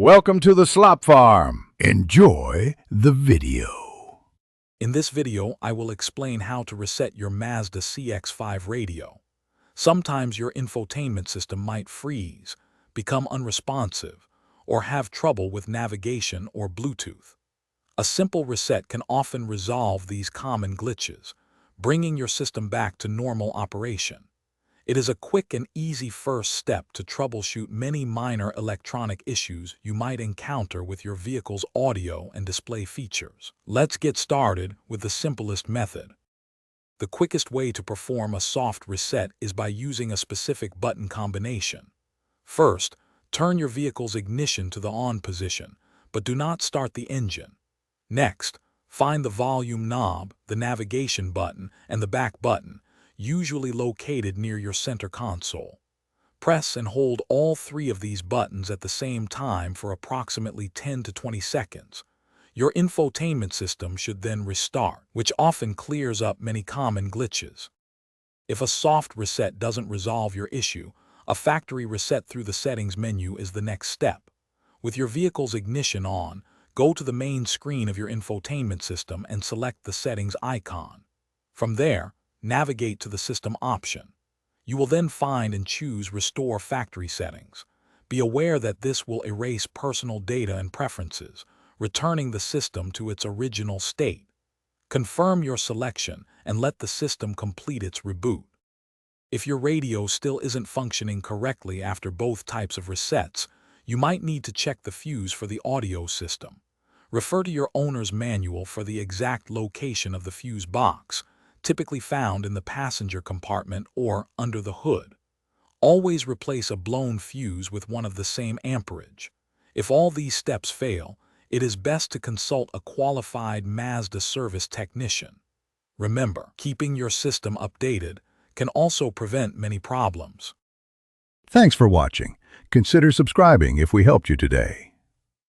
Welcome to the Slop Farm. Enjoy the video. In this video, I will explain how to reset your Mazda CX-5 radio. Sometimes your infotainment system might freeze, become unresponsive, or have trouble with navigation or Bluetooth. A simple reset can often resolve these common glitches, bringing your system back to normal operation. It is a quick and easy first step to troubleshoot many minor electronic issues you might encounter with your vehicle's audio and display features. Let's get started with the simplest method. The quickest way to perform a soft reset is by using a specific button combination. First, turn your vehicle's ignition to the on position, but do not start the engine. Next, find the volume knob, the navigation button, and the back button, usually located near your center console. Press and hold all three of these buttons at the same time for approximately 10 to 20 seconds. Your infotainment system should then restart, which often clears up many common glitches. If a soft reset doesn't resolve your issue, a factory reset through the settings menu is the next step. With your vehicle's ignition on, go to the main screen of your infotainment system and select the settings icon. From there, navigate to the System option. You will then find and choose Restore Factory Settings. Be aware that this will erase personal data and preferences, returning the system to its original state. Confirm your selection and let the system complete its reboot. If your radio still isn't functioning correctly after both types of resets, you might need to check the fuse for the audio system. Refer to your owner's manual for the exact location of the fuse box, typically found in the passenger compartment or under the hood. Always replace a blown fuse with one of the same amperage. If all these steps fail, it is best to consult a qualified Mazda service technician. Remember, keeping your system updated can also prevent many problems. Thanks for watching. Consider subscribing if we helped you today.